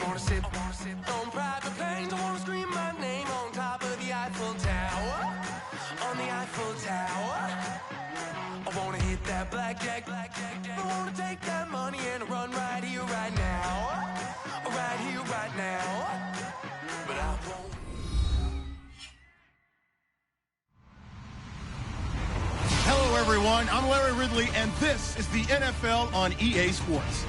wanna sit on private planes. I wanna scream my name on top of the Eiffel Tower. On the Eiffel Tower. I wanna hit that blackjack. I wanna take that money and run right here, right now. Right here, right now. But I won't. Hello, everyone. I'm Larry Ridley, and this is the NFL on EA Sports.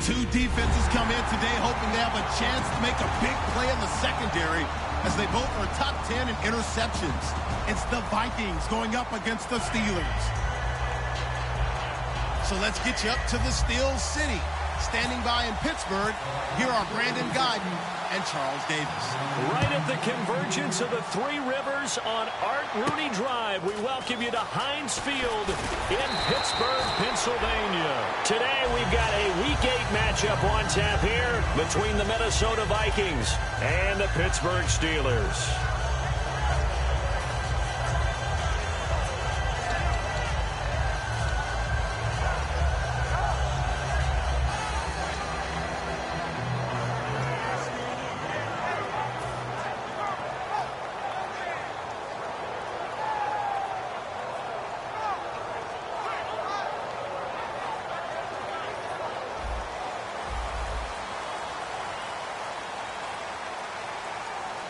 Two defenses come in today hoping they have a chance to make a big play in the secondary as they both are top 10 in interceptions. It's the Vikings going up against the Steelers. So let's get you up to the Steel City. Standing by in Pittsburgh, here are Brandon Guyton and Charles Davis. Right at the convergence of the Three Rivers on Art Rooney Drive, we welcome you to Heinz Field in Pittsburgh, Pennsylvania. Today we've got a Week 8 matchup on tap here between the Minnesota Vikings and the Pittsburgh Steelers.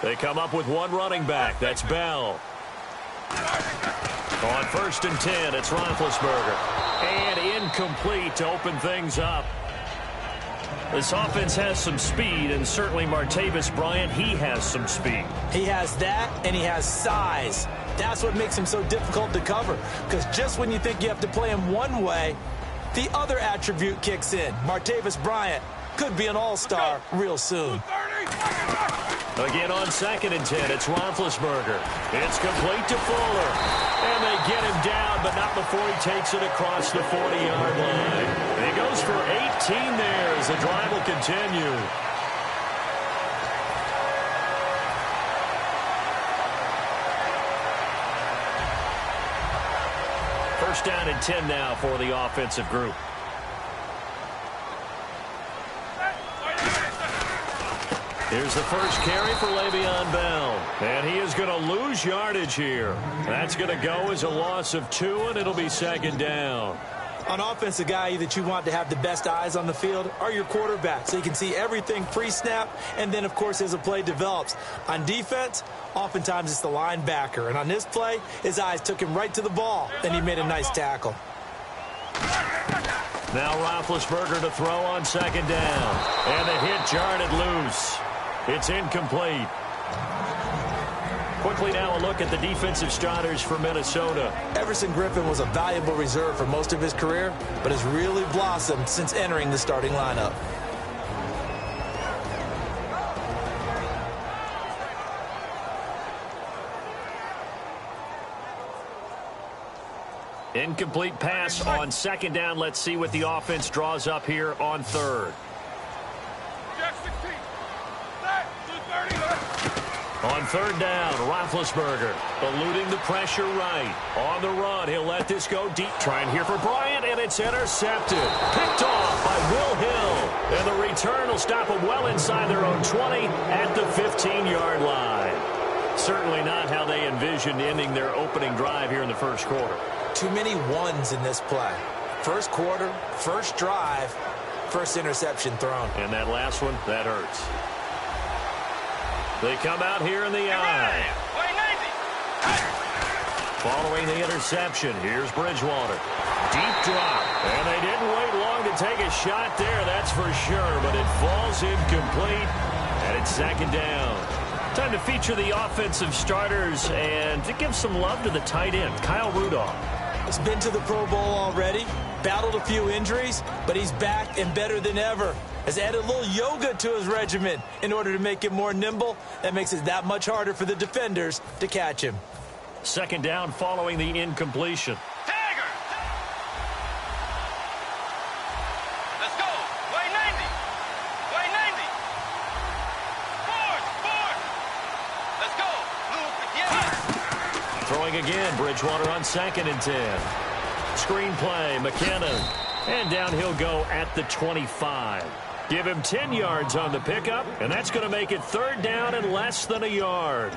They come up with one running back. That's Bell. On 1st and 10, it's Roethlisberger. And incomplete to open things up. This offense has some speed, and certainly Martavis Bryant, he has some speed. He has that, and he has size. That's what makes him so difficult to cover. Because just when you think you have to play him one way, the other attribute kicks in. Martavis Bryant could be an all-star real soon. Again on 2nd and 10, it's Roethlisberger. It's complete to Fuller. And they get him down, but not before he takes it across the 40-yard line. And he goes for 18 there as the drive will continue. First down and 10 now for the offensive group. Here's the first carry for Le'Veon Bell. And he is going to lose yardage here. That's going to go as a loss of 2, and it'll be 2nd down. On offense, the guy that you want to have the best eyes on the field are your quarterbacks. So you can see everything pre-snap, and then, of course, as the play develops. On defense, oftentimes it's the linebacker. And on this play, his eyes took him right to the ball, and he made a nice tackle. Now Roethlisberger to throw on 2nd down. And the hit jarred it loose. It's incomplete. Quickly now a look at the defensive starters for Minnesota. Everson Griffin was a valuable reserve for most of his career, but has really blossomed since entering the starting lineup. Incomplete pass on 2nd down. Let's see what the offense draws up here on 3rd. On 3rd down, Roethlisberger eluding the pressure right. On the run, he'll let this go deep. Trying here for Bryant, and it's intercepted. Picked off by Will Hill. And the return will stop them well inside their own 20 at the 15-yard line. Certainly not how they envisioned ending their opening drive here in the first quarter. Too many ones in this play. First quarter, first drive, first interception thrown. And that last one, that hurts. They come out here in the eye. Following the interception, here's Bridgewater. Deep drop. And they didn't wait long to take a shot there, that's for sure. But it falls incomplete, and it's 2nd down. Time to feature the offensive starters and to give some love to the tight end, Kyle Rudolph. He's been to the Pro Bowl already, battled a few injuries, but he's back and better than ever. Has added a little yoga to his regimen in order to make him more nimble. That makes it that much harder for the defenders to catch him. 2nd down following the incompletion. Tiger! Let's go! Way 90! Way 90! Forward! Let's go! Luke, yeah! Throwing again, Bridgewater on 2nd and 10. Screen play, McKinnon. And down he'll go at the 25. Give him 10 yards on the pickup, and that's going to make it third down and less than a yard.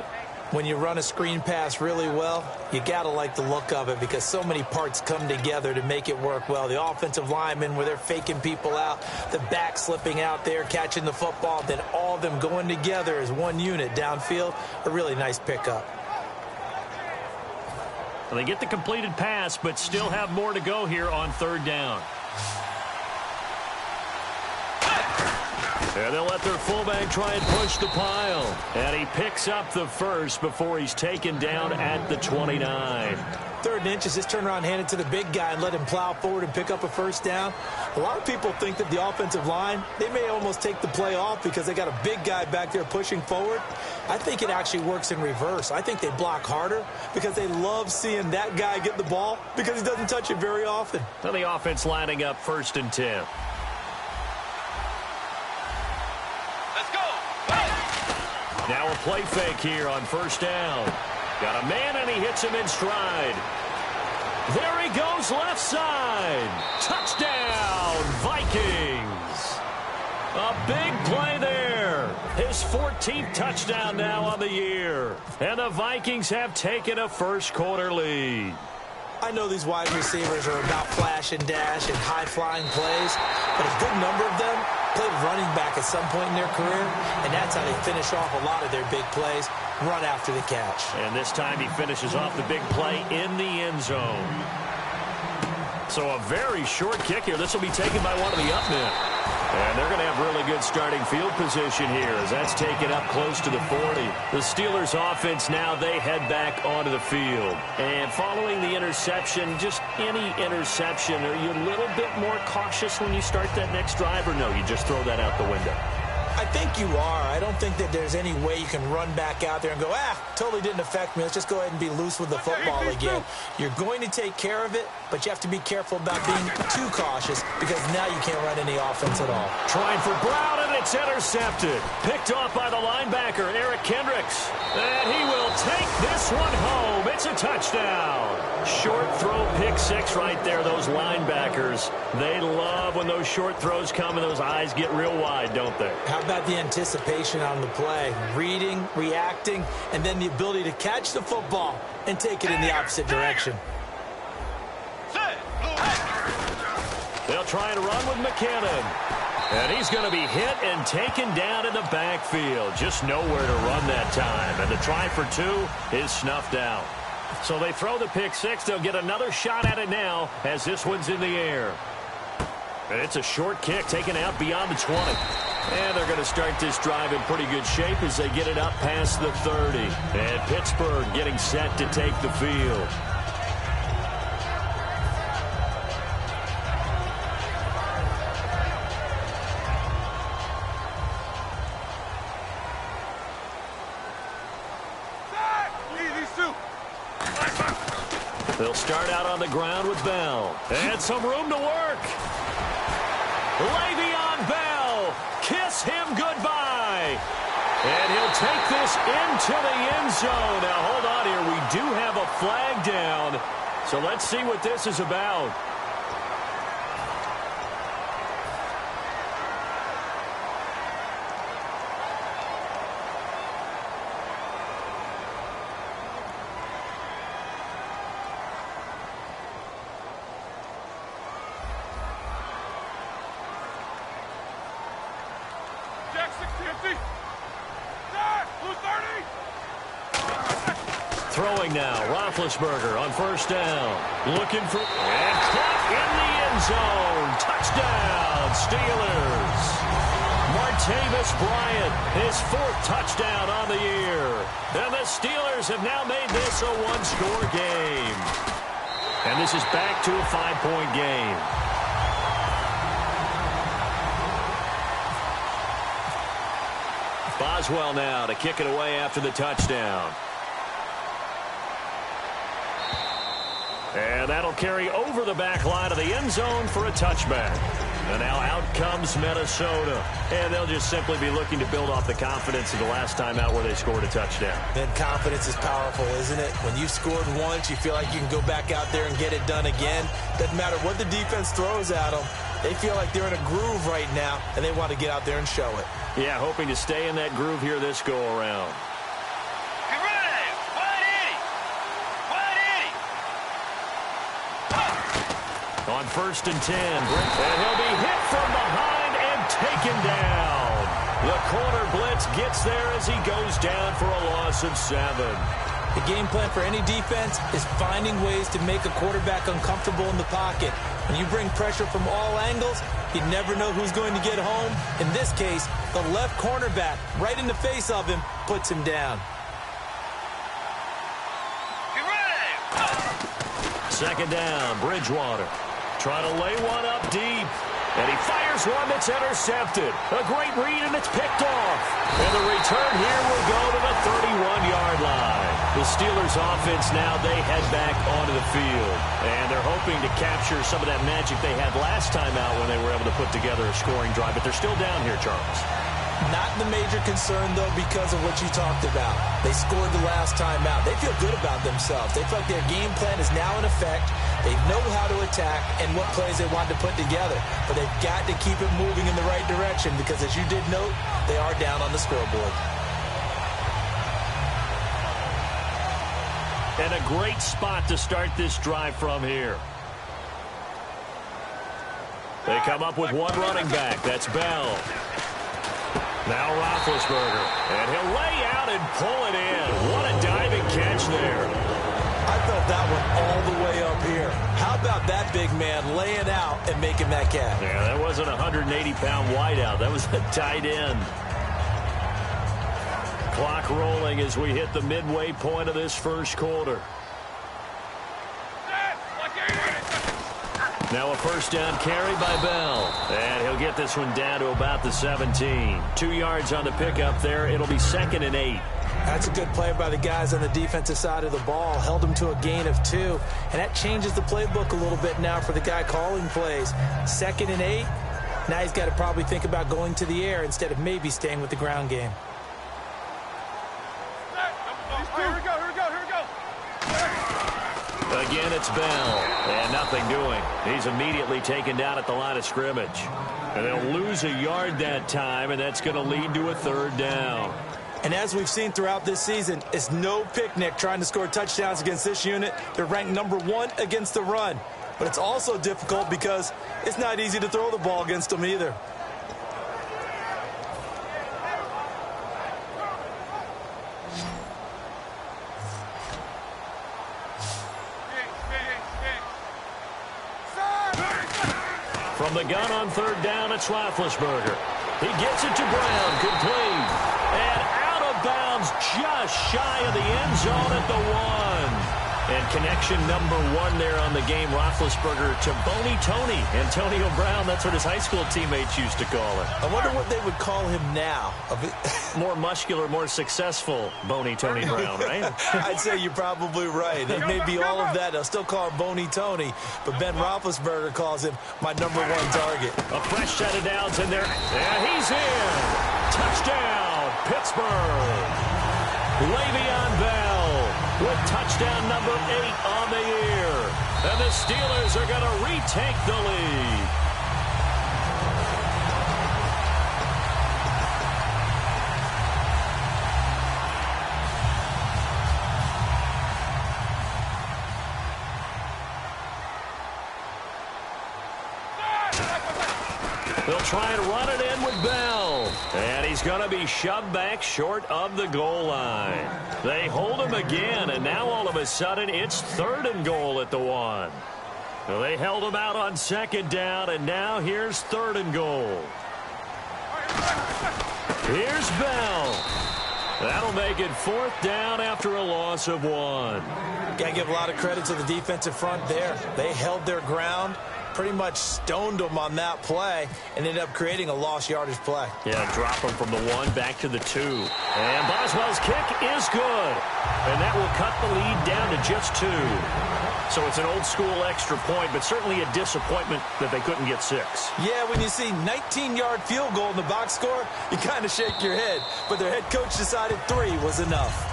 When you run a screen pass really well, you got to like the look of it because so many parts come together to make it work well. The offensive linemen, where they're faking people out, the back slipping out there, catching the football, then all of them going together as one unit downfield. A really nice pickup. Well, they get the completed pass, but still have more to go here on third down. And they'll let their fullback try and push the pile. And he picks up the first before he's taken down at the 29. 3rd and inches, just turn around, hand it to the big guy, and let him plow forward and pick up a first down. A lot of people think that the offensive line, they may almost take the play off because they got a big guy back there pushing forward. I think it actually works in reverse. I think they block harder because they love seeing that guy get the ball because he doesn't touch it very often. So the offense lining up 1st and 10. Now a play fake here on 1st down. Got a man, and he hits him in stride. There he goes, left side. Touchdown, Vikings. A big play there. His 14th touchdown now on the year. And the Vikings have taken a first-quarter lead. I know these wide receivers are about flash and dash and high-flying plays, but a good number of them played running back at some point in their career, and that's how they finish off a lot of their big plays, run after the catch. And this time he finishes off the big play in the end zone. So a very short kick here. This will be taken by one of the up men. And they're going to have really good starting field position here as that's taken up close to the 40. The Steelers offense now, they head back onto the field. And following the interception, just any interception, are you a little bit more cautious when you start that next drive, or no, you just throw that out the window? I think you are. I don't think that there's any way you can run back out there and go, totally didn't affect me. Let's just go ahead and be loose with the football again. You're going to take care of it, but you have to be careful about being too cautious because now you can't run any offense at all. Trying for Brown, and it's intercepted. Picked off by the linebacker, Eric Kendricks. And he will take this one home. It's a touchdown. Short throw, pick six right there. Those linebackers, they love when those short throws come and those eyes get real wide, don't they? How about the anticipation on the play? Reading, reacting, and then the ability to catch the football and take it in the opposite direction. They'll try and run with McKinnon. And he's going to be hit and taken down in the backfield. Just nowhere to run that time. And the try for two is snuffed out. So they throw the pick six. They'll get another shot at it now as this one's in the air. And it's a short kick taken out beyond the 20. And they're going to start this drive in pretty good shape as they get it up past the 30. And Pittsburgh getting set to take the field. They'll start out on the ground with Bell. And some room to work. Le'Veon Bell. Kiss him goodbye. And he'll take this into the end zone. Now, hold on here. We do have a flag down. So let's see what this is about. Throwing now, Roethlisberger on first down. Looking for, and caught in the end zone. Touchdown, Steelers. Martavis Bryant, his fourth touchdown on the year. And the Steelers have now made this a one-score game. And this is back to a 5-point game. Boswell now to kick it away after the touchdown. And that'll carry over the back line of the end zone for a touchback. And now out comes Minnesota. And they'll just simply be looking to build off the confidence of the last time out where they scored a touchdown. And confidence is powerful, isn't it? When you've scored once, you feel like you can go back out there and get it done again. Doesn't matter what the defense throws at them. They feel like they're in a groove right now, and they want to get out there and show it. Yeah, hoping to stay in that groove here this go-around. Get ready! Wide Yeti! Wide Yeti! On 1st and 10, and he'll be hit from behind and taken down. The corner blitz gets there as he goes down for a loss of 7. The game plan for any defense is finding ways to make a quarterback uncomfortable in the pocket. When you bring pressure from all angles, you never know who's going to get home. In this case, the left cornerback, right in the face of him, puts him down. Get ready! 2nd down, Bridgewater. Trying to lay one up deep. And he fires one that's intercepted. A great read, and it's picked off. And the return here will go to the 31-yard line. The Steelers' offense now, they head back onto the field. And they're hoping to capture some of that magic they had last time out when they were able to put together a scoring drive. But they're still down here, Charles. Not the major concern, though, because of what you talked about. They scored the last time out. They feel good about themselves. They feel like their game plan is now in effect. They know how to attack and what plays they want to put together. But they've got to keep it moving in the right direction because, as you did note, they are down on the scoreboard. And a great spot to start this drive from here. They come up with one running back. That's Bell. Now Roethlisberger, and he'll lay out and pull it in. What a diving catch there. I felt that one all the way up here. How about that big man laying out and making that catch? Yeah, that wasn't a 180-pound wideout. That was a tight end. Clock rolling as we hit the midway point of this first quarter. Now a 1st down carry by Bell. And he'll get this one down to about the 17. 2 yards on the pickup there. It'll be 2nd and 8. That's a good play by the guys on the defensive side of the ball. Held them to a gain of 2. And that changes the playbook a little bit now for the guy calling plays. 2nd and 8. Now he's got to probably think about going to the air instead of maybe staying with the ground game. Here we go! Again, it's Bell. And nothing doing. He's immediately taken down at the line of scrimmage. And they'll lose a yard that time, and that's going to lead to a 3rd down. And as we've seen throughout this season, it's no picnic trying to score touchdowns against this unit. They're ranked number 1 against the run. But it's also difficult because it's not easy to throw the ball against them either. From the gun on 3rd down, it's Roethlisberger. He gets it to Brown, complete. And out of bounds, just shy of the end zone at the 1. And connection number 1 there on the game, Roethlisberger to Boney Tony. Antonio Brown, that's what his high school teammates used to call it. I wonder what they would call him now. More muscular, more successful Boney Tony Brown, right? I'd say you're probably right. It may be all of that. They'll still call him Boney Tony, but Ben Roethlisberger calls him my number 1 target. A fresh set of downs in there. And he's in. Touchdown, Pittsburgh. Le'Veon Bell with touchdown number 8 on the year. And the Steelers are going to retake the lead. They'll try and run it in with Bell. And he's going to be shoved back short of the goal line. They hold him again, and now all of a sudden it's 3rd and goal at the 1. Well, they held him out on 2nd down, and now here's 3rd and goal. Here's Bell. That'll make it 4th down after a loss of 1. Got to give a lot of credit to the defensive front there. They held their ground. pretty much stoned him on that play and ended up creating a lost yardage play. Yeah, drop him from the 1 back to the 2. And Boswell's kick is good. And that will cut the lead down to just 2. So it's an old-school extra point, but certainly a disappointment that they couldn't get 6. Yeah, when you see 19-yard field goal in the box score, you kind of shake your head. But their head coach decided 3 was enough.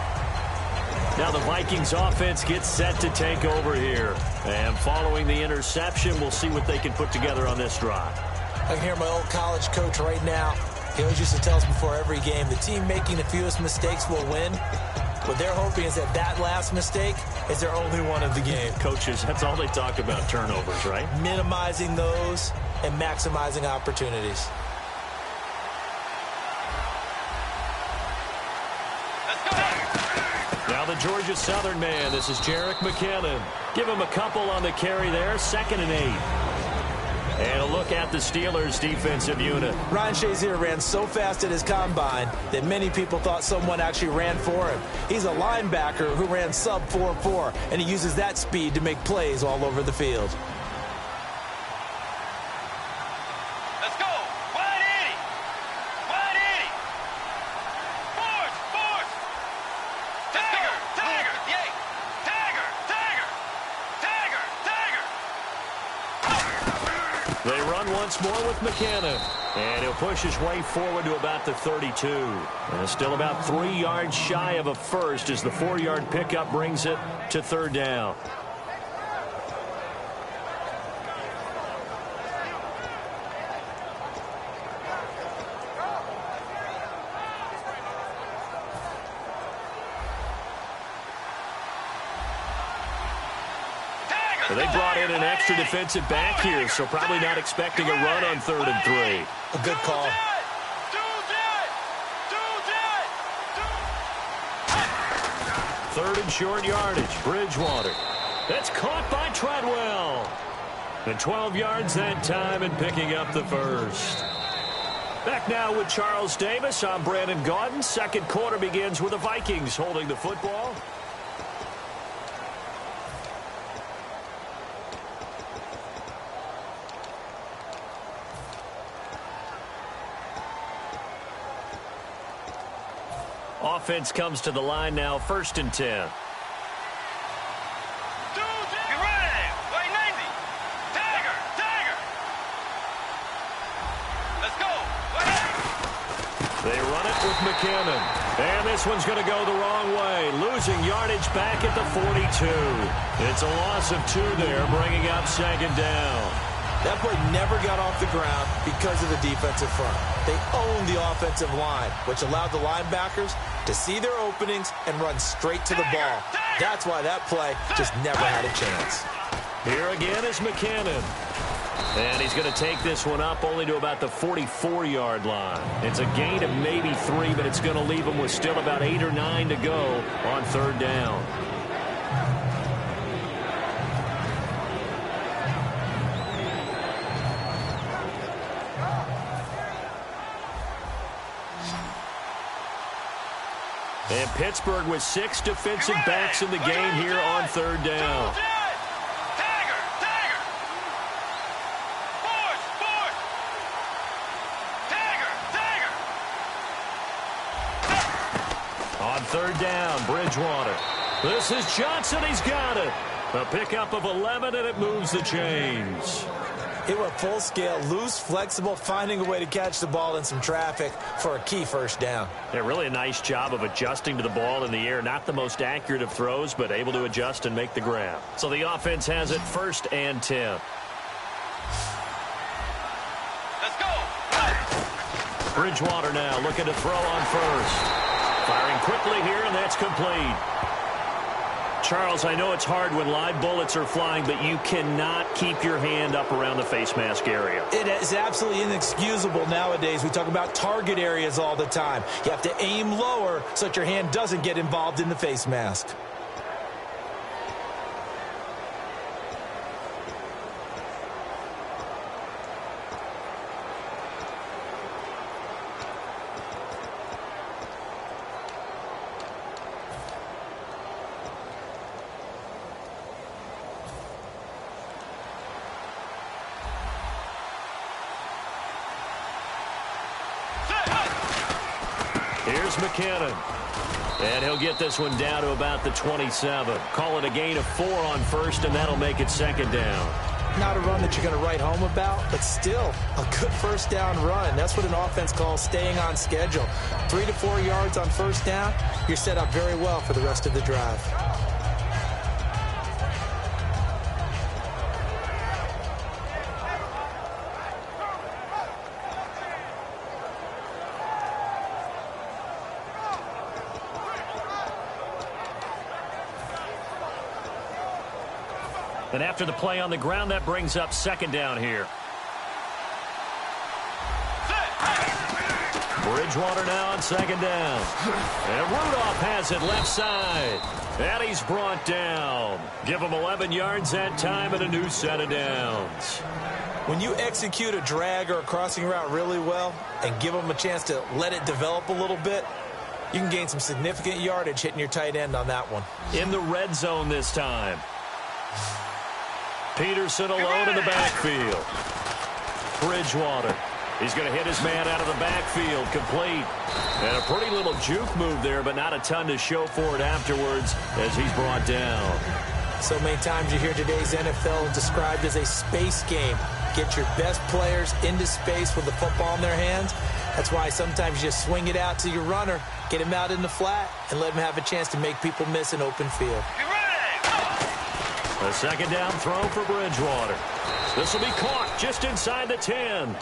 Now the Vikings offense gets set to take over here. And following the interception, we'll see what they can put together on this drive. I can hear my old college coach right now. He always used to tell us before every game, the team making the fewest mistakes will win. What they're hoping is that last mistake is their only one of the game. Coaches, that's all they talk about, turnovers, right? Minimizing those and maximizing opportunities. Now the Georgia Southern man, this is Jerick McKinnon. Give him a couple on the carry there, 2nd and 8. And a look at the Steelers' defensive unit. Ryan Shazier ran so fast at his combine that many people thought someone actually ran for him. He's a linebacker who ran sub 4.4, and he uses that speed to make plays all over the field. Let's go. Wide Eddie. Wide Eddie. Force. Tagger. Yay. Tagger. They run once more with McKinnon. And he'll push his way forward to about the 32. And still about 3 yards shy of a first as the 4-yard pickup brings it to 3rd down. Well, they brought in an extra defensive back here, so probably not expecting a run on 3rd and 3. A good call. Third and short yardage, Bridgewater. That's caught by Treadwell. And 12 yards that time and picking up the first. Back now with Charles Davis. I'm Brandon Gaudin. Second quarter begins with the Vikings holding the football. Offense comes to the line now, 1st and 10. Get ready. Wait, 90. Tagger. Let's go. They run it with McKinnon. And this one's going to go the wrong way. Losing yardage back at the 42. It's a loss of 2 there, bringing up 2nd down. That play never got off the ground because of the defensive front. They owned the offensive line, which allowed the linebackers to see their openings and run straight to the ball. That's why that play just never had a chance. Here again is McKinnon. And he's going to take this one up only to about the 44-yard line. It's a gain of maybe 3, but it's going to leave him with still about 8 or 9 to go on 3rd down. And Pittsburgh with 6 defensive backs in the game here on 3rd down. On 3rd down, Bridgewater. This is Johnson. He's got it. A pickup of 11, and it moves the chains. It went full scale, loose, flexible, finding a way to catch the ball in some traffic for a key 1st down. Yeah, really a nice job of adjusting to the ball in the air. Not the most accurate of throws, but able to adjust and make the grab. So the offense has it 1st and 10. Let's go. Bridgewater now looking to throw on 1st. Firing quickly here, and that's complete. Charles, I know it's hard when live bullets are flying, but you cannot keep your hand up around the face mask area. It is absolutely inexcusable nowadays. We talk about target areas all the time. You have to aim lower so that your hand doesn't get involved in the face mask. is McKinnon. And he'll get this one down to about the 27. Call it a gain of 4 on first, and that'll make it second down. Not a run that you're going to write home about, but still a good first down run. That's what an offense calls staying on schedule. 3 to 4 yards on first down, you're set up very well for the rest of the drive. And after the play on the ground, that brings up second down here. Bridgewater now on second down. And Rudolph has it left side. And he's brought down. Give him 11 yards that time and a new set of downs. When you execute a drag or a crossing route really well and give them a chance to let it develop a little bit, you can gain some significant yardage hitting your tight end on that one. In the red zone this time. Peterson alone in the backfield. Bridgewater. He's going to hit his man out of the backfield. Complete. And a pretty little juke move there, but not a ton to show for it afterwards as he's brought down. So many times you hear today's NFL described as a space game. Get your best players into space with the football in their hands. That's why sometimes you just swing it out to your runner, get him out in the flat, and let him have a chance to make people miss an open field. A second down throw for Bridgewater. This will be caught just inside the 10.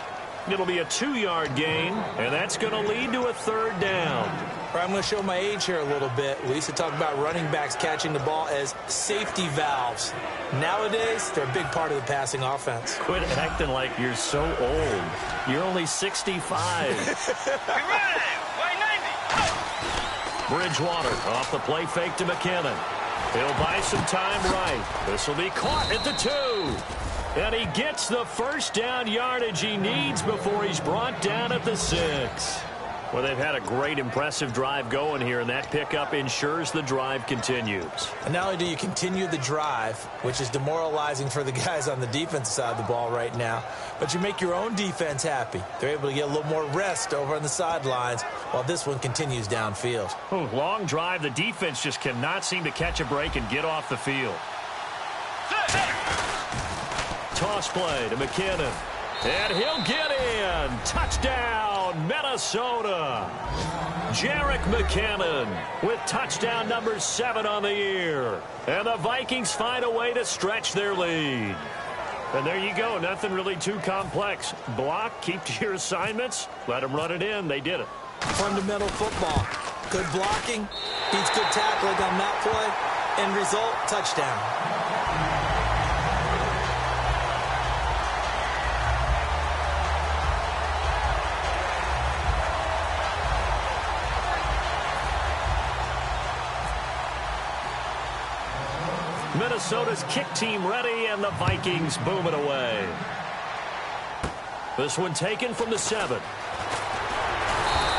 It'll be a 2-yard gain, and that's going to lead to a third down. I'm going to show my age here a little bit. We used to talk about running backs catching the ball as safety valves. Nowadays, they're a big part of the passing offense. Quit acting like you're so old. You're only 65. Bridgewater off the play fake to McKinnon. He'll buy some time right. This will be caught at the 2. And he gets the first down yardage he needs before he's brought down at the 6. Well, they've had a great, impressive drive going here, and that pickup ensures the drive continues. And not only do you continue the drive, which is demoralizing for the guys on the defensive side of the ball right now, but you make your own defense happy. They're able to get a little more rest over on the sidelines while this one continues downfield. Long drive. The defense just cannot seem to catch a break and get off the field. Toss play to McKinnon. And he'll get in. Touchdown, Minnesota. Jerick McKinnon with touchdown number 7 on the year. And the Vikings find a way to stretch their lead. And there you go. Nothing really too complex. Block, keep to your assignments, let them run it in. They did it. Fundamental football. Good blocking, beats good tackling on that play. End result, touchdown. Minnesota's kick team ready, and the Vikings boom it away. This one taken from the 7.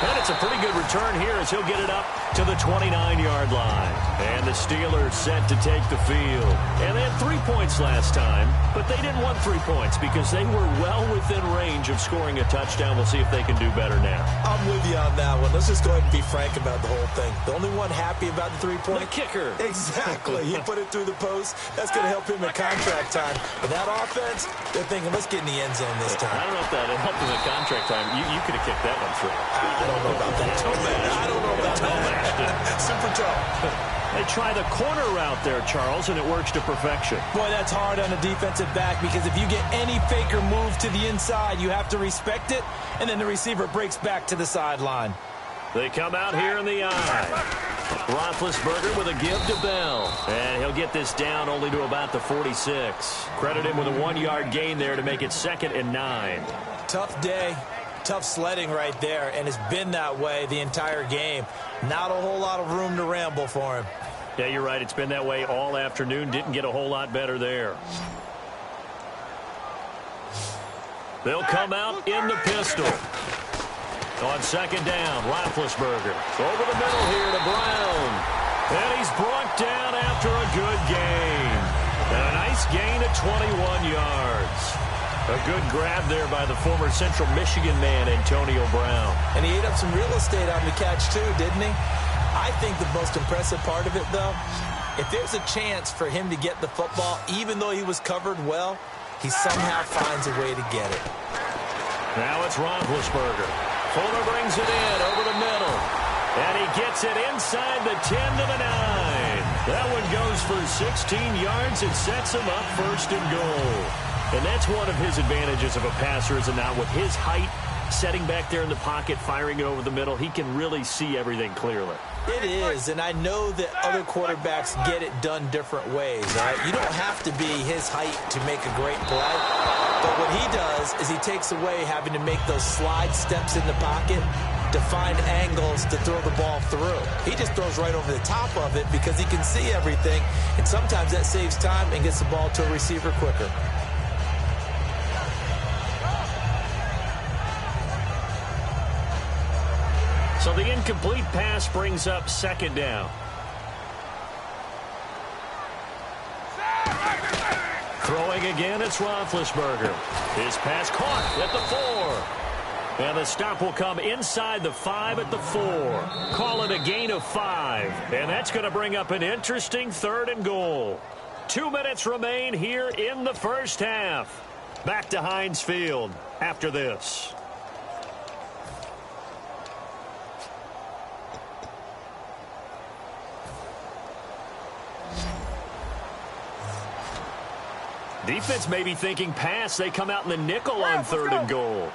And it's a pretty good return here as he'll get it up to the 29-yard line. And the Steelers set to take the field. And they had 3 points last time, but they didn't want 3 points because they were well within range of scoring a touchdown. We'll see if they can do better now. I'm with you on that one. Let's just go ahead and be frank about the whole thing. The only one happy about the 3-point? The kicker. Exactly. He put it through the post. That's going to help him at contract time. But that offense, they're thinking, let's get in the end zone this time. I don't know if that helped him at contract time. You could have kicked that one through. I don't know about that. I don't know about that. Super tough. They try the corner route there, Charles, and it works to perfection. Boy, that's hard on a defensive back because if you get any faker move to the inside, you have to respect it, and then the receiver breaks back to the sideline. They come out here in the eye. Roethlisberger with a give to Bell. And he'll get this down only to about the 46. Credit him with a 1-yard gain there to make it 2nd and 9. Tough day. Tough sledding right there, and it's been that way the entire game. Not a whole lot of room to ramble for him. Yeah, you're right. It's been that way all afternoon. Didn't get a whole lot better there. They'll come out in the pistol. On 2nd down, Roethlisberger. Over the middle here to Brown. And he's brought down after a good gain. And a nice gain of 21 yards. A good grab there by the former Central Michigan man, Antonio Brown. And he ate up some real estate on the catch, too, didn't he? I think the most impressive part of it, though, if there's a chance for him to get the football, even though he was covered well, he somehow finds a way to get it. Now it's Roethlisberger. Fuller brings it in over the middle. And he gets it inside the 10 to the 9. That one goes for 16 yards and sets him up first and goal. And that's one of his advantages of a passer, is it not? With his height, setting back there in the pocket, firing it over the middle, he can really see everything clearly. It is, and I know that other quarterbacks get it done different ways, all right? You don't have to be his height to make a great play. But what he does is he takes away having to make those slide steps in the pocket to find angles to throw the ball through. He just throws right over the top of it because he can see everything, and sometimes that saves time and gets the ball to a receiver quicker. So the incomplete pass brings up second down. Throwing again, it's Roethlisberger. His pass caught at the 4. And the stop will come inside the 5 at the 4. Call it a gain of 5. And that's going to bring up an interesting third and goal. 2 minutes remain here in the first half. Back to Heinz Field after this. Defense may be thinking pass. They come out in the nickel on third and goal.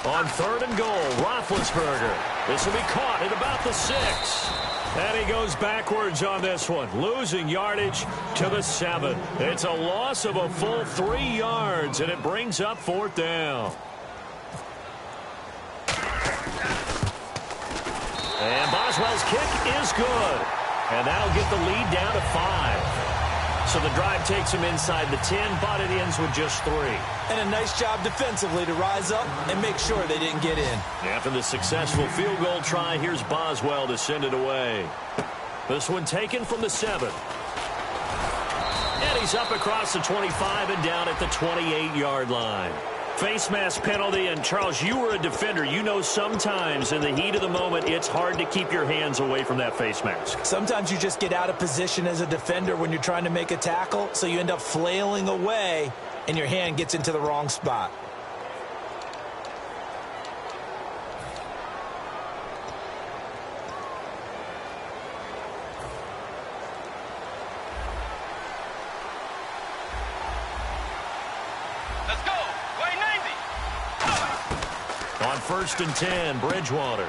On third and goal, Roethlisberger. This will be caught at about the 6. And he goes backwards on this one, losing yardage to the 7. It's a loss of a full 3 yards, and it brings up fourth down. And Boswell's kick is good. And that'll get the lead down to 5. So the drive takes him inside the 10, but it ends with just 3. And a nice job defensively to rise up and make sure they didn't get in. After the successful field goal try, here's Boswell to send it away. This one taken from the 7. And he's up across the 25 and down at the 28-yard line. Face mask penalty, and Charles, you were a defender. You know sometimes in the heat of the moment, it's hard to keep your hands away from that face mask. Sometimes you just get out of position as a defender when you're trying to make a tackle, so you end up flailing away, and your hand gets into the wrong spot. On 1st and 10, Bridgewater.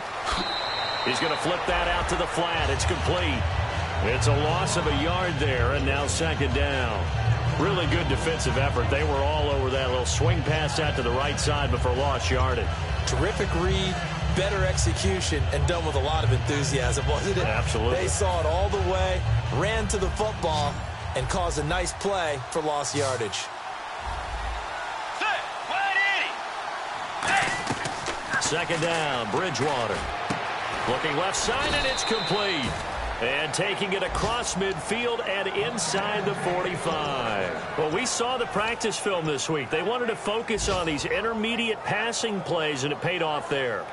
He's going to flip that out to the flat. It's complete. It's a loss of a yard there, and now second down. Really good defensive effort. They were all over that little swing pass out to the right side before lost yardage. Terrific read, better execution, and done with a lot of enthusiasm, wasn't it? Absolutely. They saw it all the way, ran to the football, and caused a nice play for lost yardage. Second down, Bridgewater. Looking left side, and it's complete. And taking it across midfield and inside the 45. Well, we saw the practice film this week. They wanted to focus on these intermediate passing plays, and it paid off there.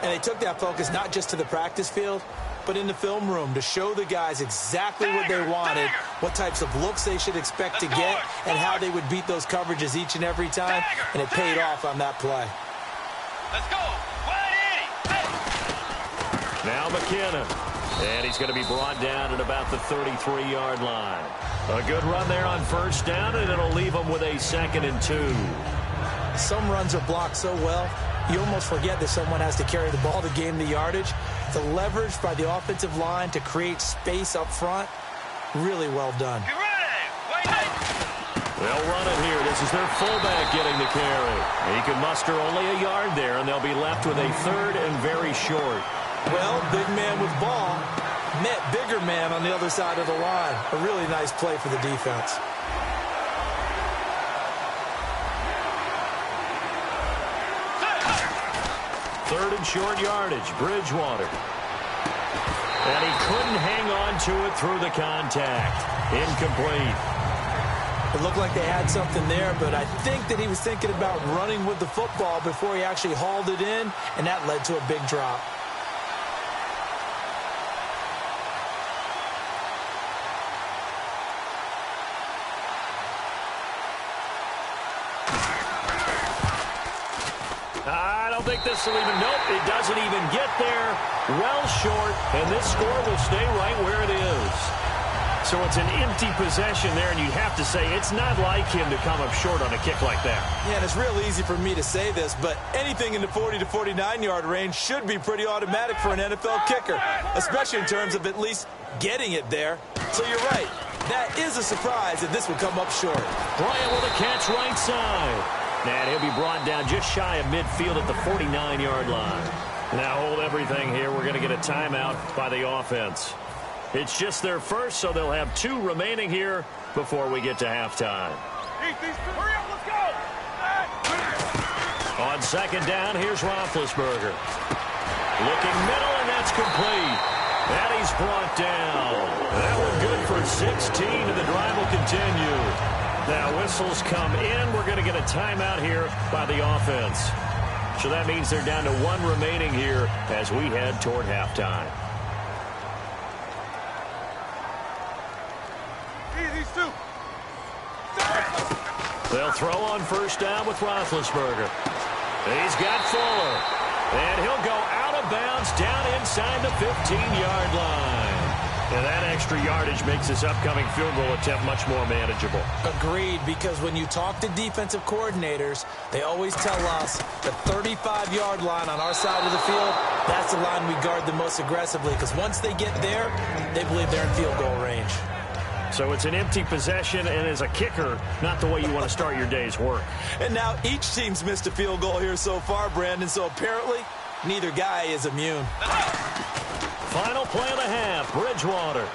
And they took that focus not just to the practice field, but in the film room to show the guys exactly what they wanted, what types of looks they should expect to get, and how they would beat those coverages each and every time. And it paid off on that play. Let's go. Now McKinnon. And he's going to be brought down at about the 33-yard line. A good run there on first down, and it'll leave them with a 2nd and 2. Some runs are blocked so well, you almost forget that someone has to carry the ball to gain the yardage. The leverage by the offensive line to create space up front, really well done. They'll run it here. This is their fullback getting the carry. He can muster only a yard there, and they'll be left with a 3rd and very short. Well, big man with ball met bigger man on the other side of the line. A really nice play for the defense. Third and short yardage, Bridgewater. And he couldn't hang on to it through the contact. Incomplete. It looked like they had something there, but I think that he was thinking about running with the football before he actually hauled it in, and that led to a big drop. I don't think this will even, nope, it doesn't even get there. Well short, and this score will stay right where it is. So it's an empty possession there, and you have to say it's not like him to come up short on a kick like that. Yeah, and it's real easy for me to say this, but anything in the 40 to 49-yard range should be pretty automatic for an NFL kicker, especially in terms of at least getting it there. So you're right. That is a surprise if this would come up short. Bryant with a catch right side. And he'll be brought down just shy of midfield at the 49-yard line. Now hold everything here. We're going to get a timeout by the offense. It's just their first, so they'll have 2 remaining here before we get to halftime. Hurry up, let's go! On second down, here's Roethlisberger. Looking middle, and that's complete. And he's brought down. That one good for 16, and the drive will continue. Now whistles come in. We're going to get a timeout here by the offense. So that means they're down to 1 remaining here as we head toward halftime. These 2. They'll throw on first down with Roethlisberger. He's got Fuller. And he'll go out of bounds down inside the 15-yard line. And that extra yardage makes this upcoming field goal attempt much more manageable. Agreed, because when you talk to defensive coordinators, they always tell us the 35-yard line on our side of the field, that's the line we guard the most aggressively, because once they get there, they believe they're in field goal range. So it's an empty possession, and as a kicker, not the way you want to start your day's work. And now each team's missed a field goal here so far, Brandon, so apparently neither guy is immune. Final play of the half, Bridgewater.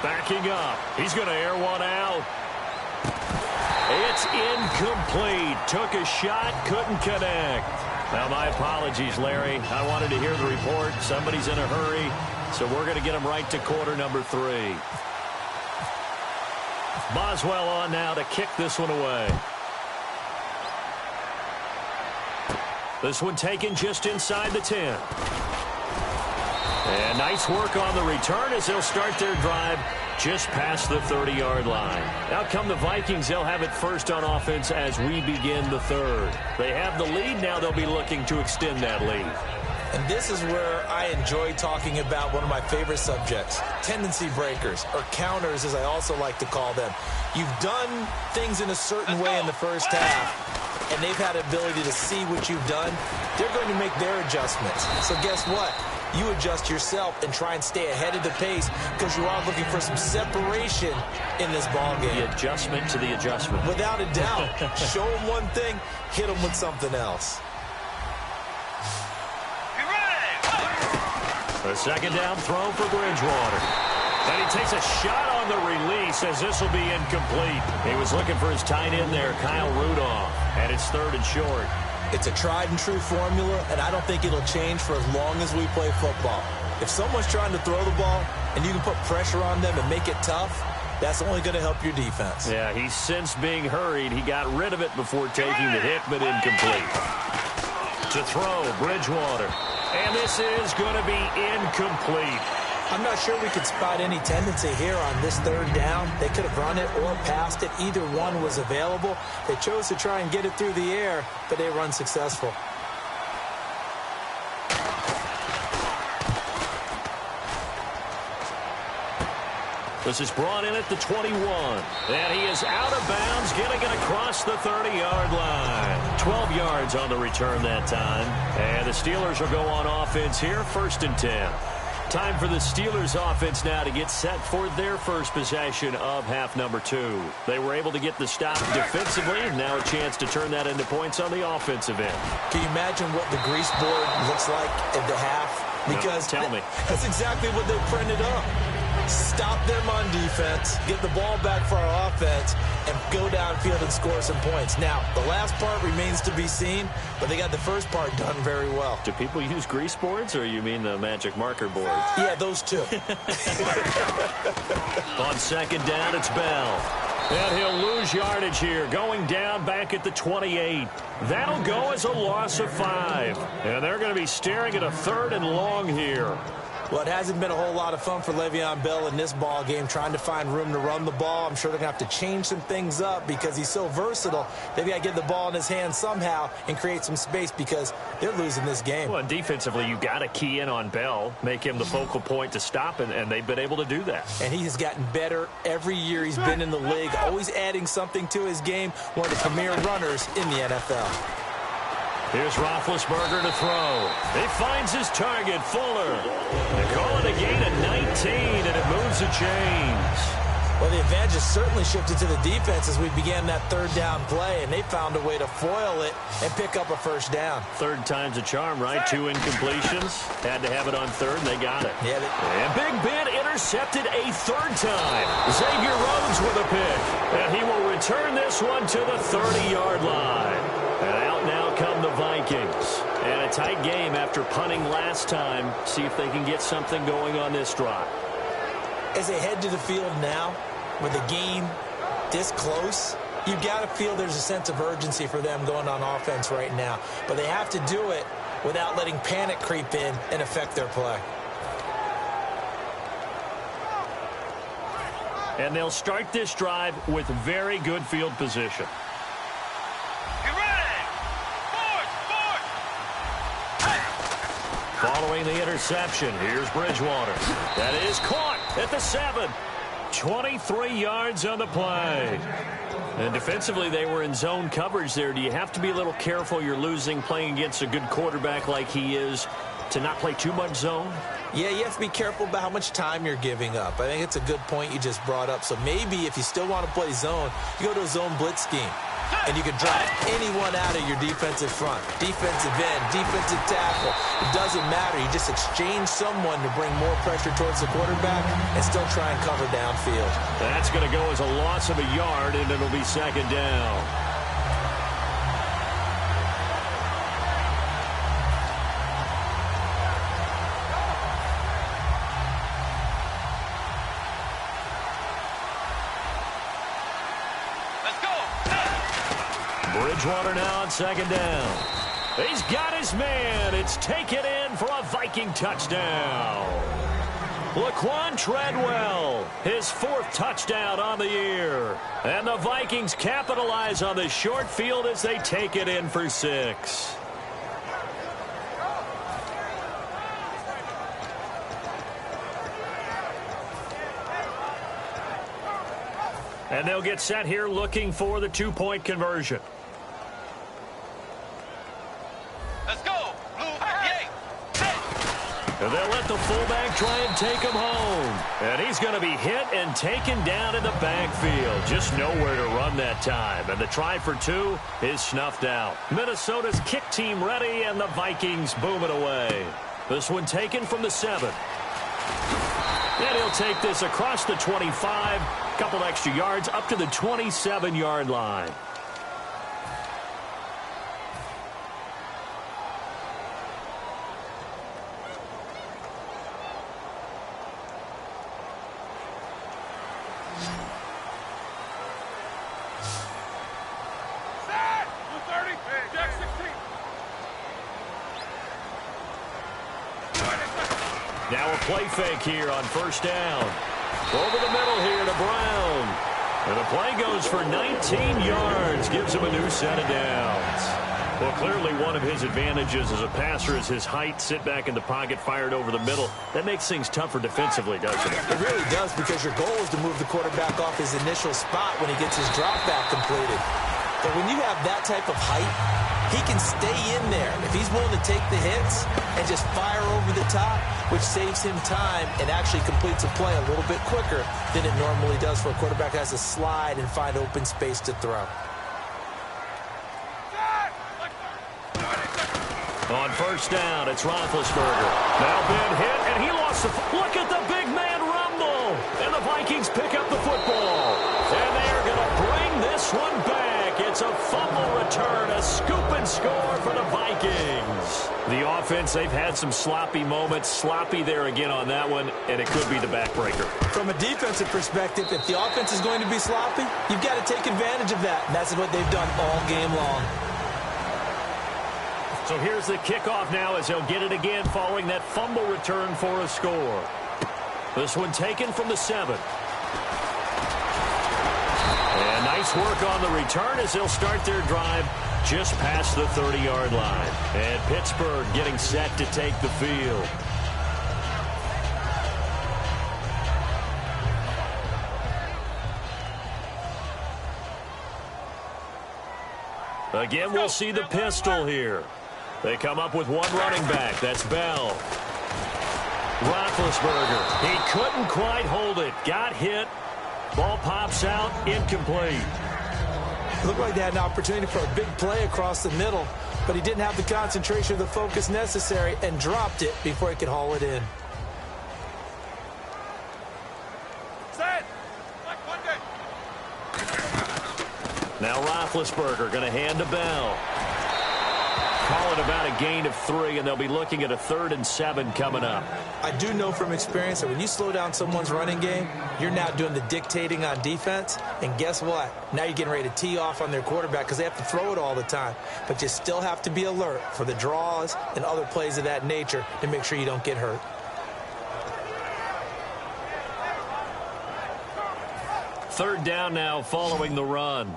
Backing up. He's going to air one out. It's incomplete. Took a shot, couldn't connect. Now, my apologies, Larry. I wanted to hear the report. Somebody's in a hurry, so we're going to get him right to quarter number 3. Boswell on now to kick this one away. This one taken just inside the 10. And nice work on the return as they'll start their drive just past the 30-yard line. Out come the Vikings. They'll have it first on offense as we begin the third. They have the lead. Now they'll be looking to extend that lead. And this is where I enjoy talking about one of my favorite subjects, tendency breakers, or counters as I also like to call them. You've done things in a certain way in the first half, and they've had the ability to see what you've done. They're going to make their adjustments. So guess what? You adjust yourself and try and stay ahead of the pace because you are looking for some separation in this ball game. The adjustment to the adjustment. Without a doubt. Show them one thing, hit them with something else. A second down throw for Bridgewater. And he takes a shot on the release as this will be incomplete. He was looking for his tight end there, Kyle Rudolph. And it's 3rd and short. It's a tried-and-true formula, and I don't think it'll change for as long as we play football. If someone's trying to throw the ball and you can put pressure on them and make it tough, that's only going to help your defense. Yeah, he's since being hurried. He got rid of it before taking the hit, but incomplete. To throw, Bridgewater. And this is going to be incomplete. I'm not sure we could spot any tendency here on this 3rd down. They could have run it or passed it. Either one was available. They chose to try and get it through the air, but they were unsuccessful. This is brought in at the 21. And he is out of bounds, getting it across the 30-yard line. 12 yards on the return that time. And the Steelers will go on offense here, 1st and 10. Time for the Steelers offense now to get set for their first possession of half number 2. They were able to get the stop defensively, and now a chance to turn that into points on the offensive end. Can you imagine what the grease board looks like at the half? Because tell me. That's exactly what they printed up. Stop them on defense, get the ball back for our offense, and go downfield and score some points. Now, the last part remains to be seen, but they got the first part done very well. Do people use grease boards, or you mean the magic marker boards? Yeah, those two. On second down, it's Bell. And he'll lose yardage here, going down back at the 28. That'll go as a loss of 5. And they're going to be staring at a 3rd and long here. Well, it hasn't been a whole lot of fun for Le'Veon Bell in this ball game, trying to find room to run the ball. I'm sure they're going to have to change some things up because he's so versatile. They've got to get the ball in his hands somehow and create some space because they're losing this game. Well, and defensively, you've got to key in on Bell, make him the focal point to stop, and they've been able to do that. And he has gotten better every year he's been in the league, always adding something to his game, one of the premier runners in the NFL. Here's Roethlisberger to throw. He finds his target, Fuller. They call it a gain of 19, and it moves the chains. Well, the advantage has certainly shifted to the defense as we began that 3rd down play, and they found a way to foil it and pick up a 1st down. 3rd time's a charm, right? 2 incompletions. Had to have it on 3rd, and they got it. Yeah, and Big Ben intercepted a 3rd time. Xavier Rhodes with a pick. And he will return this one to the 30-yard line. And out now come the Vikings. And a tight game after punting last time. See if they can get something going on this drive. As they head to the field now, with the game this close, you've got to feel there's a sense of urgency for them going on offense right now. But they have to do it without letting panic creep in and affect their play. And they'll start this drive with very good field position. Following the interception, here's Bridgewater. That is caught at the 7. 23 yards on the play. And defensively, they were in zone coverage there. Do you have to be a little careful? You're losing playing against a good quarterback like he is to not play too much zone? Yeah, you have to be careful about how much time you're giving up. I think it's a good point you just brought up. So maybe if you still want to play zone, you go to a zone blitz scheme. And you can drive anyone out of your defensive front. Defensive end, defensive tackle. It doesn't matter. You just exchange someone to bring more pressure towards the quarterback and still try and cover downfield. That's going to go as a loss of a yard, and it'll be 2nd down. Bridgewater now on 2nd down. He's got his man. It's taken in for a Viking touchdown. Laquan Treadwell, his 4th touchdown on the year. And the Vikings capitalize on the short field as they take it in for 6. And they'll get set here looking for the 2-point conversion. Let's go. And they'll let the fullback try and take him home. And he's going to be hit and taken down in the backfield. Just nowhere to run that time. And the try for 2 is snuffed out. Minnesota's kick team ready, and the Vikings boom it away. This one taken from the 7. And he'll take this across the 25. Couple extra yards up to the 27-yard line. Now a play fake here on 1st down. Over the middle here to Brown. And the play goes for 19 yards. Gives him a new set of downs. Well, clearly one of his advantages as a passer is his height. Sit back in the pocket, fired over the middle. That makes things tougher defensively, doesn't it? It really does, because your goal is to move the quarterback off his initial spot when he gets his drop back completed. But when you have that type of height, he can stay in there. If he's willing to take the hits and just fire over the top, which saves him time and actually completes a play a little bit quicker than it normally does for a quarterback that has to slide and find open space to throw. On 1st down, it's Roethlisberger. Now Ben hit, and he lost the... Look at the big man rumble! And the Vikings pick up the football. And they are going to bring this one back. It's a fumble return, a scoop and score for the Vikings. The offense, they've had some sloppy moments. Sloppy there again on that one, and it could be the backbreaker. From a defensive perspective, if the offense is going to be sloppy, you've got to take advantage of that. And that's what they've done all game long. So here's the kickoff now as they'll get it again following that fumble return for a score. This one taken from the 7. And nice work on the return as they'll start their drive just past the 30-yard line. And Pittsburgh getting set to take the field. Again, we'll see the pistol here. They come up with one running back. That's Bell. Roethlisberger. He couldn't quite hold it. Got hit. Ball pops out. Incomplete. Looked like they had an opportunity for a big play across the middle, but he didn't have the concentration or the focus necessary and dropped it before he could haul it in. Now Roethlisberger going to hand to Bell. Call it about a gain of 3, and they'll be looking at a 3rd and 7 coming up. I do know from experience that when you slow down someone's running game, you're now doing the dictating on defense. And guess what? Now you're getting ready to tee off on their quarterback because they have to throw it all the time. But you still have to be alert for the draws and other plays of that nature to make sure you don't get hurt. Third down now following the run.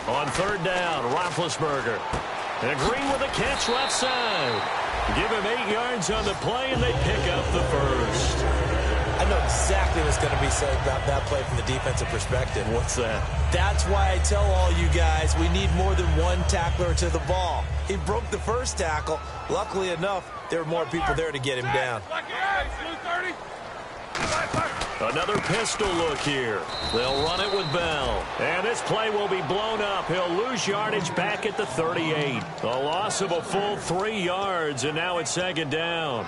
On third down, Roethlisberger. And Green with a catch left side. Give him 8 yards on the play, and they pick up the first. I know exactly what's going to be said about that play from the defensive perspective. What's that? That's why I tell all you guys we need more than one tackler to the ball. He broke the first tackle. Luckily enough, there were more people there to get him down. Another pistol look here. They'll run it with Bell. And this play will be blown up. He'll lose yardage back at the 38. A loss of a full 3 yards, and now it's second down.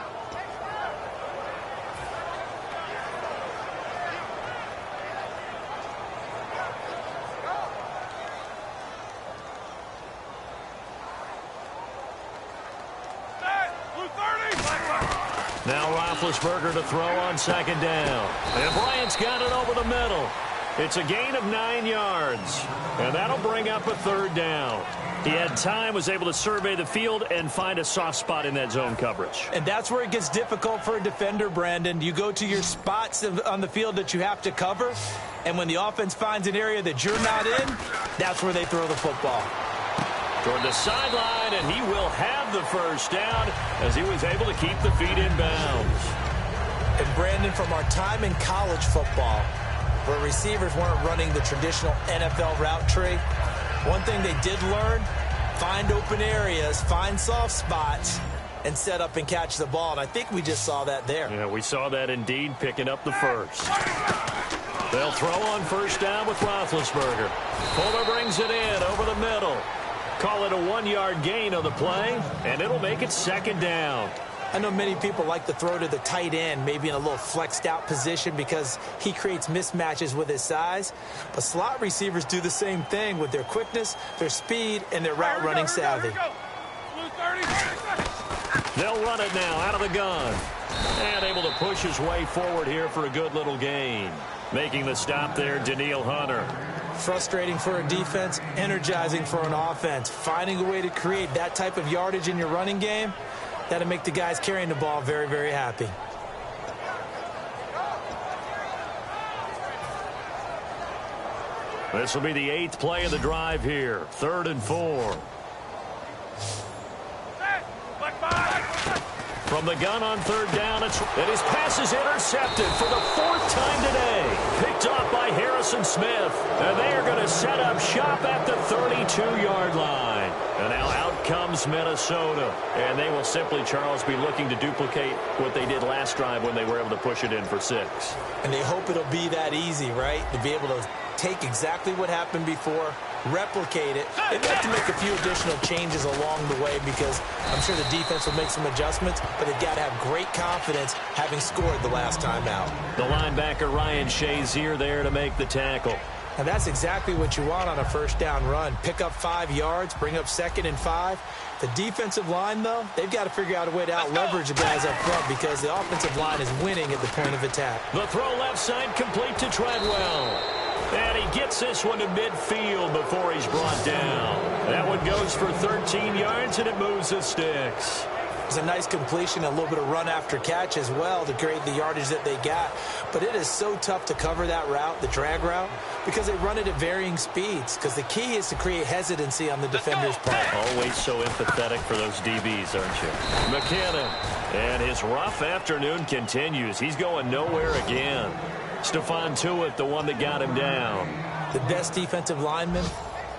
Now Roethlisberger to throw on second down. And Bryant's got it over the middle. It's a gain of 9 yards. And that'll bring up a third down. He had time, was able to survey the field and find a soft spot in that zone coverage. And that's where it gets difficult for a defender, Brandon. You go to your spots on the field that you have to cover. And when the offense finds an area that you're not in, that's where they throw the football. Toward the sideline, and he will have the first down as he was able to keep the feet in bounds. And Brandon, from our time in college football, where receivers weren't running the traditional NFL route tree, one thing they did learn, find open areas, find soft spots, and set up and catch the ball. And I think we just saw that there. Yeah, we saw that indeed, picking up the first. They'll throw on first down with Roethlisberger. Fuller brings it in over the middle. Call it a 1-yard gain on the play, and it'll make it second down. I know many people like to throw to the tight end, maybe in a little flexed out position because he creates mismatches with his size. But slot receivers do the same thing with their quickness, their speed, and their route running savvy. They'll run it now out of the gun. And able to push his way forward here for a good little gain. Making the stop there, Danielle Hunter. Frustrating for a defense, energizing for an offense. Finding a way to create that type of yardage in your running game, that'll make the guys carrying the ball very, very happy. This will be the 8th play of the drive here. 3rd and 4. From the gun on third down, and his pass is intercepted for the 4th time today. Picked off by Harrison Smith. And they are going to set up shop at the 32-yard line. And now out comes Minnesota. And they will simply, Charles, be looking to duplicate what they did last drive when they were able to push it in for 6. And they hope it'll be that easy, right? To be able to take exactly what happened before, replicate it. They've got to make a few additional changes along the way because I'm sure the defense will make some adjustments, but they've got to have great confidence having scored the last time out. The linebacker Ryan Shazier there to make the tackle. And that's exactly what you want on a first down run. Pick up 5 yards, bring up 2nd and 5. The defensive line, though, they've got to figure out a way to out-leverage the guys up front because the offensive line is winning at the point of attack. The throw left side complete to Treadwell. And he gets this one to midfield before he's brought down. That one goes for 13 yards, and it moves the sticks. It's a nice completion, a little bit of run after catch as well to create the yardage that they got. But it is so tough to cover that route, the drag route, because they run it at varying speeds. Because the key is to create hesitancy on the defender's part. Always so empathetic for those DBs, aren't you? McKinnon. And his rough afternoon continues. He's going nowhere again. Stephon Tuitt, the one that got him down. The best defensive linemen,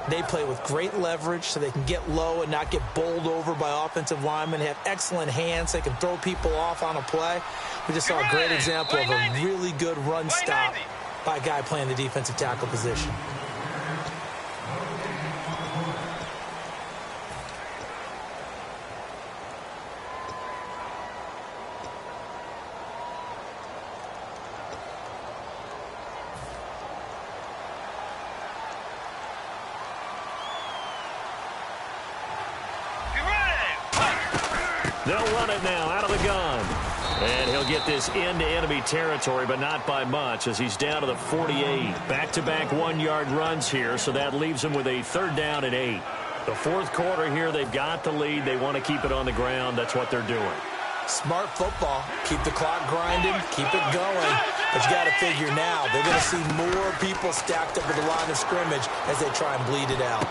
they play with great leverage so they can get low and not get bowled over by offensive linemen. They have excellent hands. They can throw people off on a play. We just saw a great example of a really good run stop by a guy playing the defensive tackle position. They'll run it now out of the gun. And he'll get this into enemy territory, but not by much as he's down to the 48. Back-to-back 1-yard runs here, so that leaves him with a 3rd down and 8. The 4th quarter here, they've got the lead. They want to keep it on the ground. That's what they're doing. Smart football. Keep the clock grinding. Keep it going. But you got to figure now, they're going to see more people stacked up at the line of scrimmage as they try and bleed it out.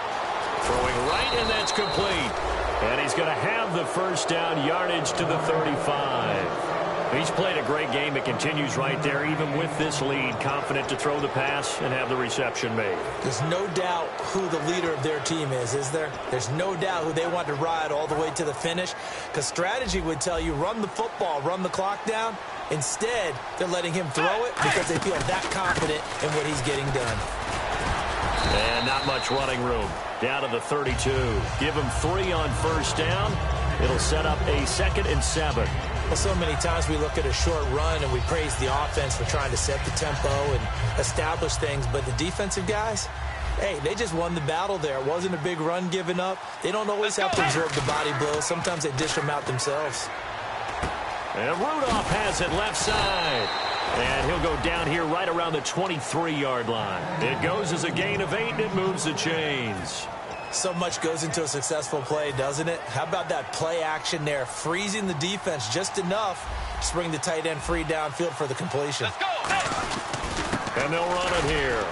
Throwing right, and that's complete. And he's going to have the 1st down, yardage to the 35. He's played a great game. It continues right there, even with this lead, confident to throw the pass and have the reception made. There's no doubt who the leader of their team is there? There's no doubt who they want to ride all the way to the finish, because strategy would tell you run the football, run the clock down. Instead, they're letting him throw it because they feel that confident in what he's getting done. And not much running room. Down to the 32. Give him 3 on 1st down. It'll set up a 2nd and 7. Well, so many times we look at a short run and we praise the offense for trying to set the tempo and establish things. But the defensive guys, hey, they just won the battle there. It wasn't a big run given up. They don't always have to absorb the body blows. Sometimes they dish them out themselves. And Rudolph has it left side. And he'll go down here right around the 23-yard line. It goes as a gain of 8, and it moves the chains. So much goes into a successful play, doesn't it? How about that play action there, freezing the defense just enough to bring the tight end free downfield for the completion. Let's go. And they'll run it here.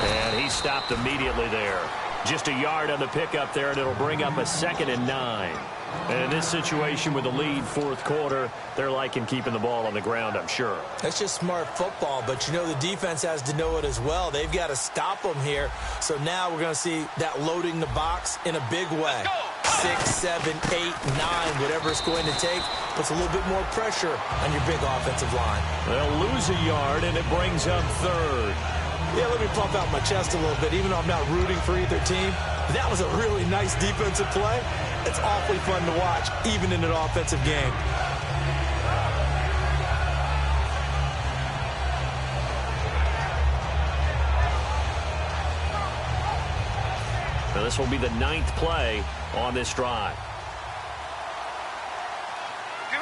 And he stopped immediately there. Just a yard on the pickup there, and it'll bring up a 2nd and 9. And in this situation with the lead 4th quarter, they're liking keeping the ball on the ground, I'm sure. That's just smart football, but you know the defense has to know it as well. They've got to stop them here. So now we're going to see that loading the box in a big way. 6, 7, 8, 9, whatever it's going to take, puts a little bit more pressure on your big offensive line. They'll lose a yard, and it brings up 3rd. Yeah, let me pump out my chest a little bit, even though I'm not rooting for either team. That was a really nice defensive play. It's awfully fun to watch, even in an offensive game. Now this will be the 9th play on this drive.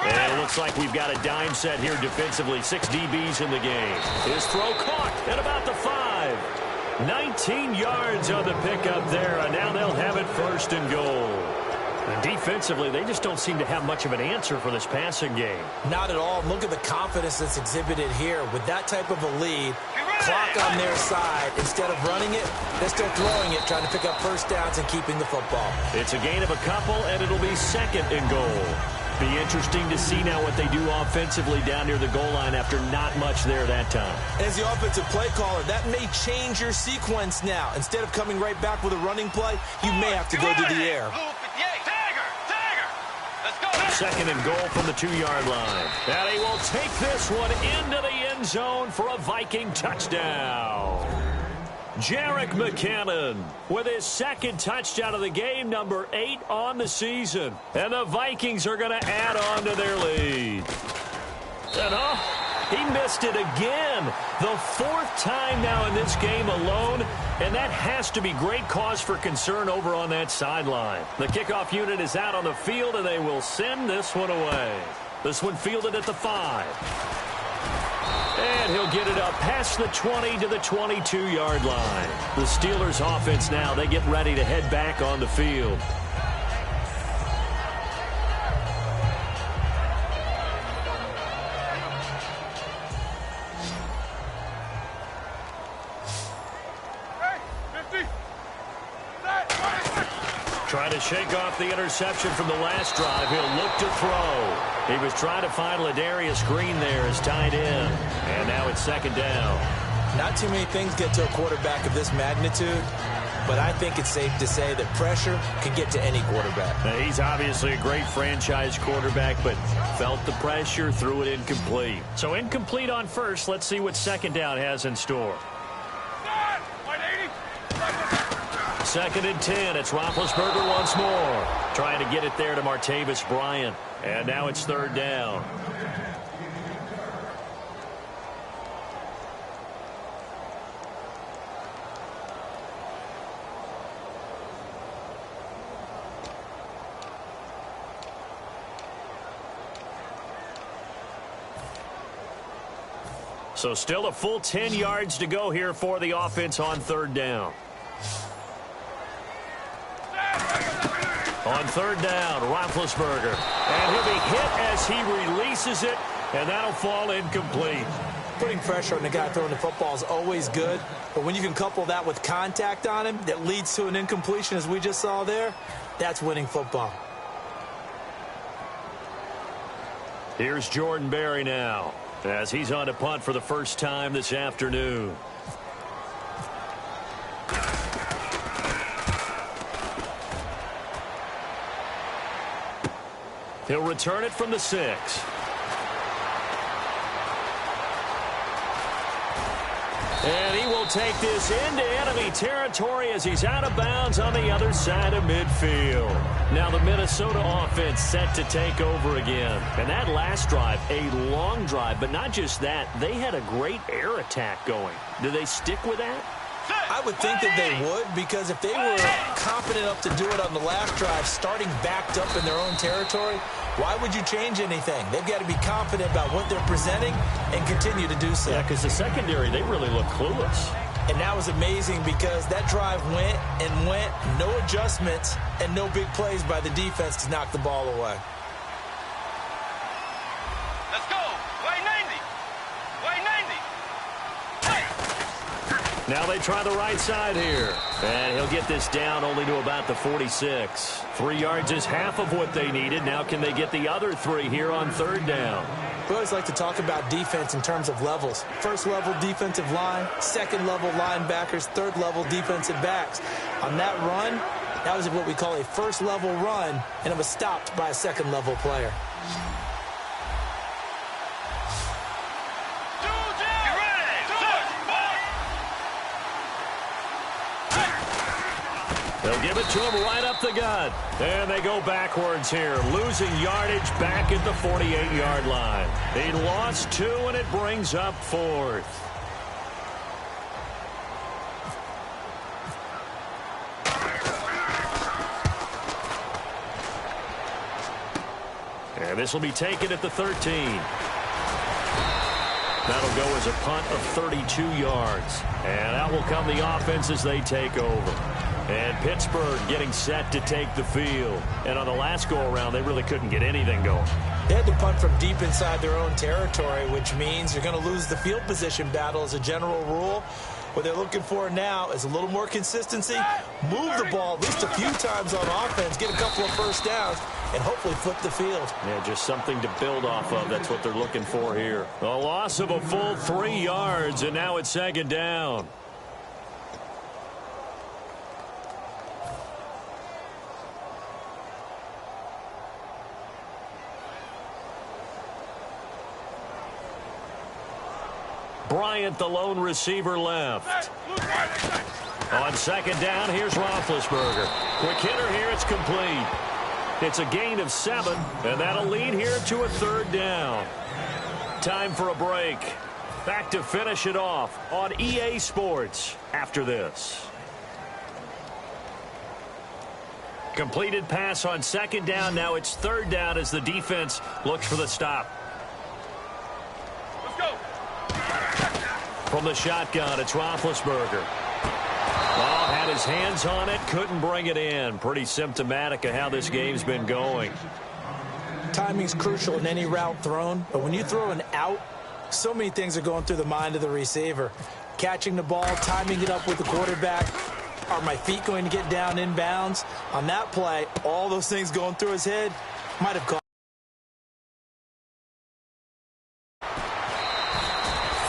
And it looks like we've got a dime set here defensively. 6 DBs in the game. His throw caught at about the 5. 19 yards on the pickup there, and now they'll have it 1st and goal. And defensively, they just don't seem to have much of an answer for this passing game. Not at all. Look at the confidence that's exhibited here. With that type of a lead, clock on their side, instead of running it, they're still throwing it, trying to pick up 1st downs and keeping the football. It's a gain of a couple, and it'll be 2nd and goal. Be interesting to see now what they do offensively down near the goal line after not much there that time. As the offensive play caller, that may change your sequence now. Instead of coming right back with a running play, you may have to go to the air. Let's go. 2nd and goal from the 2-yard line. And he will take this one into the end zone for a Viking touchdown. Jerick McKinnon with his second touchdown of the game, number 8 on the season. And the Vikings are going to add on to their lead. And he missed it again. The 4th time now in this game alone. And that has to be great cause for concern over on that sideline. The kickoff unit is out on the field, and they will send this one away. This one fielded at the 5. And he'll get it up past the 20 to the 22-yard line. The Steelers offense now, they get ready to head back on the field. Trying to shake off the interception from the last drive. He'll look to throw. He was trying to find Ladarius Green there as tight end. And now it's 2nd down. Not too many things get to a quarterback of this magnitude, but I think it's safe to say that pressure can get to any quarterback. Now, he's obviously a great franchise quarterback, but felt the pressure, threw it incomplete. So incomplete on first. Let's see what 2nd down has in store. 2nd and 10. It's Roethlisberger once more. Trying to get it there to Martavis Bryant. And now it's 3rd down. So still a full 10 yards to go here for the offense on 3rd down. On 3rd down, Roethlisberger. And he'll be hit as he releases it, and that'll fall incomplete. Putting pressure on the guy throwing the football is always good, but when you can couple that with contact on him that leads to an incompletion, as we just saw there, that's winning football. Here's Jordan Berry now, as he's on to punt for the first time this afternoon. He'll return it from the 6. And he will take this into enemy territory as he's out of bounds on the other side of midfield. Now the Minnesota offense set to take over again. And that last drive, a long drive, but not just that, they had a great air attack going. Do they stick with that? I would think that they would, because if they were confident enough to do it on the last drive, starting backed up in their own territory, why would you change anything? They've got to be confident about what they're presenting and continue to do so. Yeah, because the secondary, they really look clueless. And that was amazing because that drive went and went, no adjustments, and no big plays by the defense to knock the ball away. Let's go. Way 90. Way 90. Now they try the right side here. And he'll get this down only to about the 46. 3 yards is half of what they needed. Now can they get the other 3 here on 3rd down? We always like to talk about defense in terms of levels. 1st level defensive line, 2nd level linebackers, 3rd level defensive backs. On that run, that was what we call a 1st level run, and it was stopped by a 2nd level player. They'll give it to him right up the gut. And they go backwards here, losing yardage back at the 48-yard line. He lost 2, and it brings up 4th. And this will be taken at the 13. That'll go as a punt of 32 yards. And out will come the offense as they take over. And Pittsburgh getting set to take the field. And on the last go-around, they really couldn't get anything going. They had to punt from deep inside their own territory, which means you're going to lose the field position battle as a general rule. What they're looking for now is a little more consistency, move the ball at least a few times on offense, get a couple of first downs, and hopefully flip the field. Yeah, just something to build off of. That's what they're looking for here. A loss of a full 3 yards, and now it's 2nd down. Bryant, the lone receiver, left. On second down, here's Roethlisberger. Quick hitter here, it's complete. It's a gain of 7, and that'll lead here to a third down. Time for a break. Back to finish it off on EA Sports after this. Completed pass on second down. Now it's third down as the defense looks for the stop. Let's go. From the shotgun, it's Roethlisberger. Oh, had his hands on it, couldn't bring it in. Pretty symptomatic of how this game's been going. Timing's crucial in any route thrown, but when you throw an out, so many things are going through the mind of the receiver. Catching the ball, timing it up with the quarterback. Are my feet going to get down in bounds? On that play, all those things going through his head might have cost.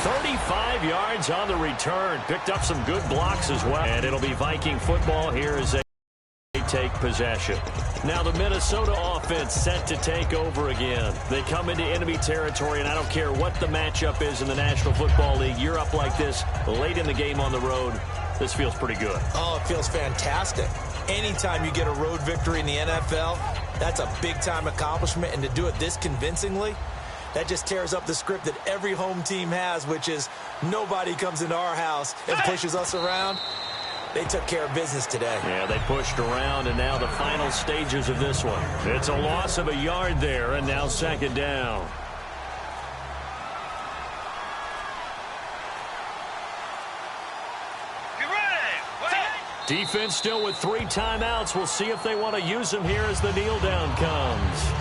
35 yards on the return. Picked up some good blocks as well. And it'll be Viking football here as they take possession. Now the Minnesota offense set to take over again. They come into enemy territory, and I don't care what the matchup is in the National Football League. You're up like this late in the game on the road. This feels pretty good. Oh, it feels fantastic. Anytime you get a road victory in the NFL, that's a big-time accomplishment. And to do it this convincingly, that just tears up the script that every home team has, which is nobody comes into our house and pushes us around. They took care of business today. Yeah, they pushed around, and now the final stages of this one. It's a loss of a yard there, and now second down. Get ready. Wait. Defense still with 3 timeouts. We'll see if they want to use them here as the kneel down comes.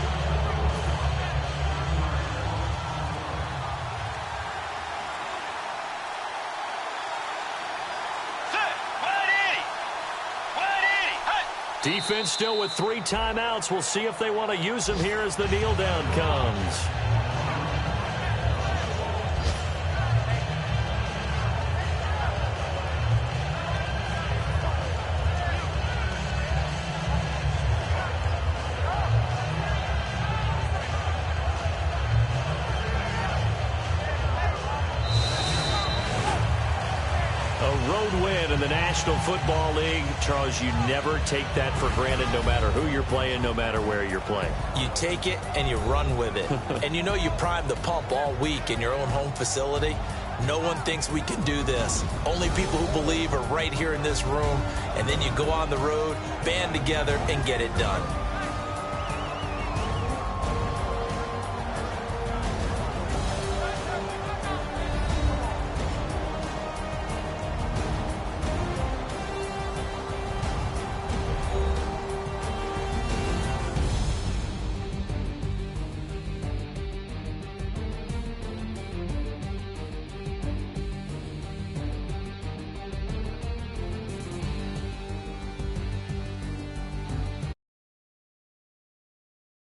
Defense still with 3 timeouts. We'll see if they want to use them here as the kneel down comes. In the National Football League, Charles, you never take that for granted no matter who you're playing, no matter where you're playing. You take it and you run with it. And you know you primed the pump all week in your own home facility. No one thinks we can do this. Only people who believe are right here in this room. And then you go on the road, band together, and get it done.